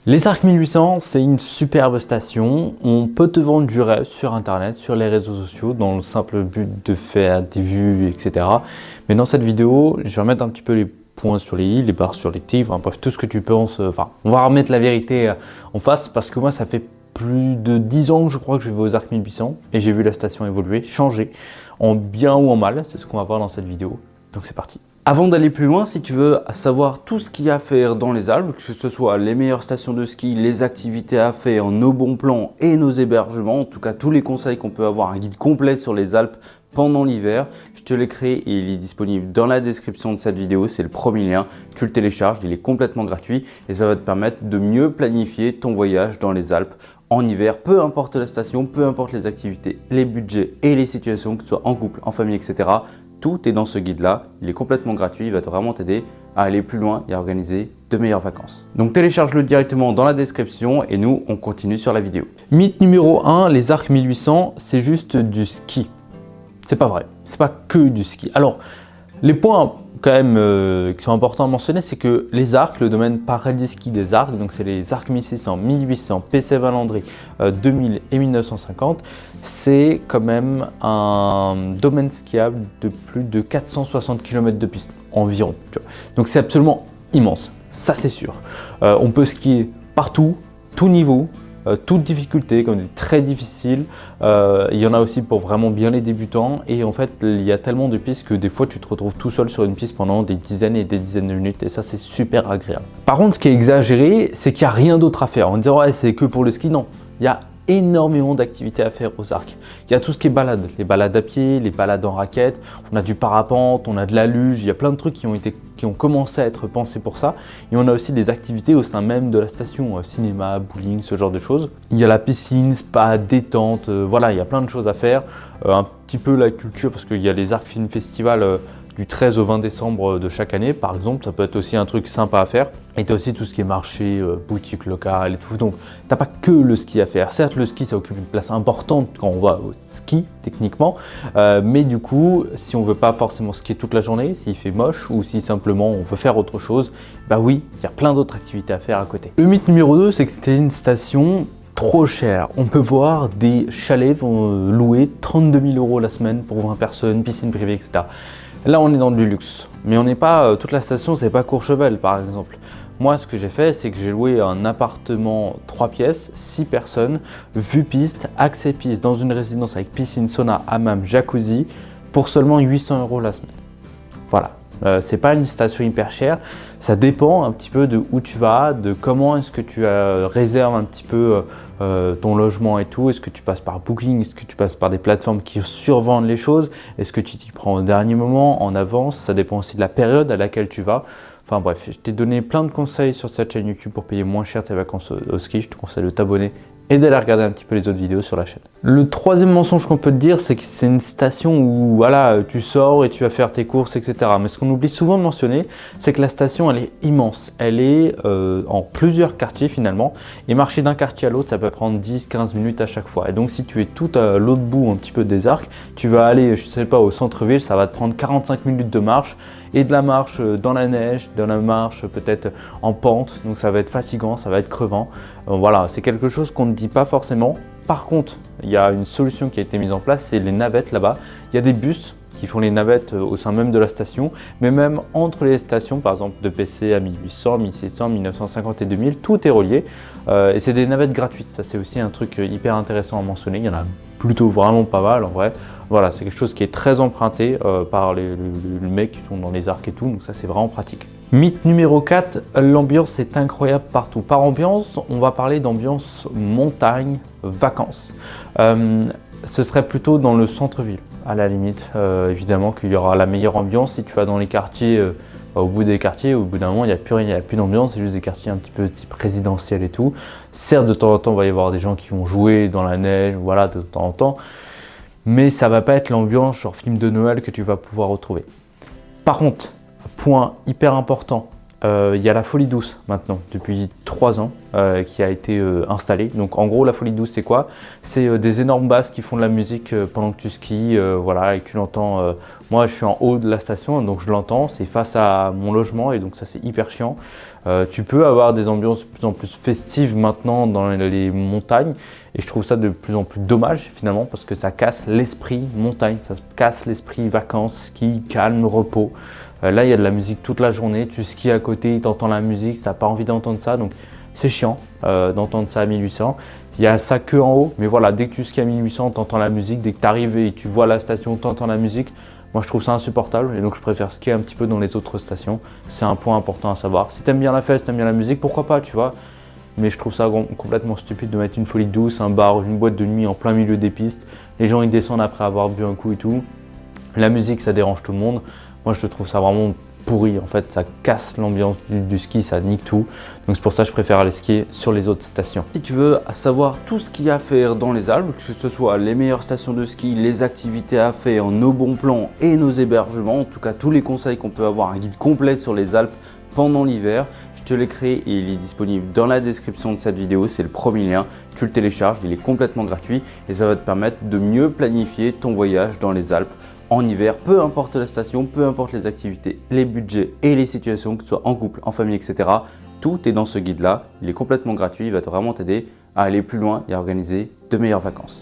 Les Arcs 1800, c'est une superbe station. On peut te vendre du rêve sur internet, sur les réseaux sociaux, dans le simple but de faire des vues, etc. Mais dans cette vidéo, je vais remettre un petit peu les points sur les i, les barres sur les t, enfin bref, tout ce que tu penses. Enfin, on va remettre la vérité en face parce que moi, ça fait plus de 10 ans que je crois que je vais aux Arcs 1800 et j'ai vu la station évoluer, changer, en bien ou en mal. C'est ce qu'on va voir dans cette vidéo. Donc c'est parti. Avant d'aller plus loin, si tu veux savoir tout ce qu'il y a à faire dans les Alpes, que ce soit les meilleures stations de ski, les activités à faire, nos bons plans et nos hébergements, en tout cas tous les conseils qu'on peut avoir, un guide complet sur les Alpes pendant l'hiver, je te l'ai créé et il est disponible dans la description de cette vidéo, c'est le premier lien, tu le télécharges, il est complètement gratuit et ça va te permettre de mieux planifier ton voyage dans les Alpes en hiver, peu importe la station, peu importe les activités, les budgets et les situations, que ce soit en couple, en famille, etc. Tout est dans ce guide-là, il est complètement gratuit, il va vraiment t'aider à aller plus loin et à organiser de meilleures vacances. Donc télécharge-le directement dans la description et nous, on continue sur la vidéo. Mythe numéro 1, les Arcs 1800, c'est juste du ski. C'est pas vrai, c'est pas que du ski. Alors, les points quand même qui sont importants à mentionner, c'est que les Arcs, le domaine paradis-ski des Arcs, donc c'est les Arcs 1600, 1800, PC-Valandry, 2000 et 1950, c'est quand même un domaine skiable de plus de 460 km de piste environ. Donc c'est absolument immense, ça c'est sûr. On peut skier partout, tout niveau, toute difficulté, comme des très difficiles. Il y en a aussi pour vraiment bien les débutants. Et en fait, il y a tellement de pistes que des fois, tu te retrouves tout seul sur une piste pendant des dizaines et des dizaines de minutes. Et ça, c'est super agréable. Par contre, ce qui est exagéré, c'est qu'il n'y a rien d'autre à faire. On dit, ouais, c'est que pour le ski. Non, il y a énormément d'activités à faire aux Arcs. Il y a tout ce qui est balade, les balades à pied, les balades en raquette, on a du parapente, on a de la luge, il y a plein de trucs qui ont commencé à être pensés pour ça. Et on a aussi des activités au sein même de la station, cinéma, bowling, ce genre de choses. Il y a la piscine, spa, détente, voilà, il y a plein de choses à faire. Un petit peu la culture, parce qu'il y a les Arcs Film Festival du 13 au 20 décembre de chaque année, par exemple, ça peut être aussi un truc sympa à faire. Et tu as aussi tout ce qui est marché, boutique locale et tout. Donc, tu n'as pas que le ski à faire. Certes, le ski, ça occupe une place importante quand on va au ski, techniquement. Mais du coup, si on ne veut pas forcément skier toute la journée, s'il fait moche ou si simplement on veut faire autre chose, bah oui, il y a plein d'autres activités à faire à côté. Le mythe numéro 2, c'est que c'était une station trop cher. On peut voir des chalets louer 32 000 € la semaine pour 20 personnes, piscine privée, etc. Là, on est dans du luxe, mais on n'est pas, toute la station, c'est pas Courchevel par exemple. Moi, ce que j'ai fait, c'est que j'ai loué un appartement 3 pièces, 6 personnes, vue piste, accès piste, dans une résidence avec piscine, sauna, hammam, jacuzzi, pour seulement 800 € la semaine. Voilà. C'est pas une station hyper chère, ça dépend un petit peu de où tu vas, de comment est-ce que tu réserves un petit peu ton logement et tout. Est-ce que tu passes par Booking, est-ce que tu passes par des plateformes qui survendent les choses, est-ce que tu t'y prends au dernier moment, en avance, ça dépend aussi de la période à laquelle tu vas. Enfin bref, je t'ai donné plein de conseils sur cette chaîne YouTube pour payer moins cher tes vacances au ski, je te conseille de t'abonner et d'aller regarder un petit peu les autres vidéos sur la chaîne. Le troisième mensonge qu'on peut te dire, c'est que c'est une station où voilà, tu sors et tu vas faire tes courses, etc. Mais ce qu'on oublie souvent de mentionner, c'est que la station, elle est immense. Elle est en plusieurs quartiers finalement. Et marcher d'un quartier à l'autre, ça peut prendre 10-15 minutes à chaque fois. Et donc si tu es tout à l'autre bout un petit peu des Arcs, tu vas aller, je sais pas, au centre-ville, ça va te prendre 45 minutes de marche. Et de la marche dans la neige, de la marche peut-être en pente, donc ça va être fatigant, ça va être crevant. Voilà, c'est quelque chose qu'on ne dit pas forcément. Par contre, il y a une solution qui a été mise en place, c'est les navettes là-bas. Il y a des bus qui font les navettes au sein même de la station, mais même entre les stations, par exemple de PC à 1800, 1600, 1950 et 2000, tout est relié. Et c'est des navettes gratuites, ça c'est aussi un truc hyper intéressant à mentionner. Il y en a plutôt vraiment pas mal en vrai. Voilà, c'est quelque chose qui est très emprunté par les mecs qui sont dans les Arcs et tout, donc ça c'est vraiment pratique. Mythe numéro 4, l'ambiance est incroyable partout. Par ambiance, on va parler d'ambiance montagne, vacances. Ce serait plutôt dans le centre-ville, à la limite. Évidemment qu'il y aura la meilleure ambiance si tu vas dans les quartiers, au bout des quartiers, au bout d'un moment, il n'y a plus rien, il n'y a plus d'ambiance, c'est juste des quartiers un petit peu type résidentiel et tout. Certes, de temps en temps, il va y avoir des gens qui vont jouer dans la neige, voilà, de temps en temps, mais ça va pas être l'ambiance genre film de Noël que tu vas pouvoir retrouver. Par contre, point hyper important, il y a la Folie Douce maintenant, depuis 3 ans, qui a été installée. Donc en gros, la Folie Douce, c'est quoi? C'est des énormes basses qui font de la musique pendant que tu skis, voilà, et que tu l'entends. Moi, je suis en haut de la station, donc je l'entends, c'est face à mon logement, et donc ça, c'est hyper chiant. Tu peux avoir des ambiances de plus en plus festives maintenant dans les montagnes et je trouve ça de plus en plus dommage finalement parce que ça casse l'esprit montagne, ça casse l'esprit vacances, ski, calme, repos. Là, il y a de la musique toute la journée, tu skis à côté, tu entends la musique, tu n'as pas envie d'entendre ça, donc c'est chiant d'entendre ça à 1800. Il y a ça que en haut, mais voilà, dès que tu skis à 1800, tu entends la musique, dès que tu arrives et tu vois la station, tu entends la musique. Moi, je trouve ça insupportable et donc je préfère skier un petit peu dans les autres stations. C'est un point important à savoir. Si tu aimes bien la fête, si tu aimes bien la musique, pourquoi pas, tu vois. Mais je trouve ça complètement stupide de mettre une folie douce, un bar, une boîte de nuit en plein milieu des pistes. Les gens, ils descendent après avoir bu un coup et tout. La musique, ça dérange tout le monde. Moi, je trouve ça vraiment pourri. En fait, ça casse l'ambiance du ski, ça nique tout. Donc, c'est pour ça que je préfère aller skier sur les autres stations. Si tu veux savoir tout ce qu'il y a à faire dans les Alpes, que ce soit les meilleures stations de ski, les activités à faire, nos bons plans et nos hébergements, en tout cas tous les conseils qu'on peut avoir, un guide complet sur les Alpes pendant l'hiver, je te l'ai créé et il est disponible dans la description de cette vidéo. C'est le premier lien, tu le télécharges, il est complètement gratuit et ça va te permettre de mieux planifier ton voyage dans les Alpes en hiver, peu importe la station, peu importe les activités, les budgets et les situations, que ce soit en couple, en famille, etc. Tout est dans ce guide-là, il est complètement gratuit, il va vraiment t'aider à aller plus loin et à organiser de meilleures vacances.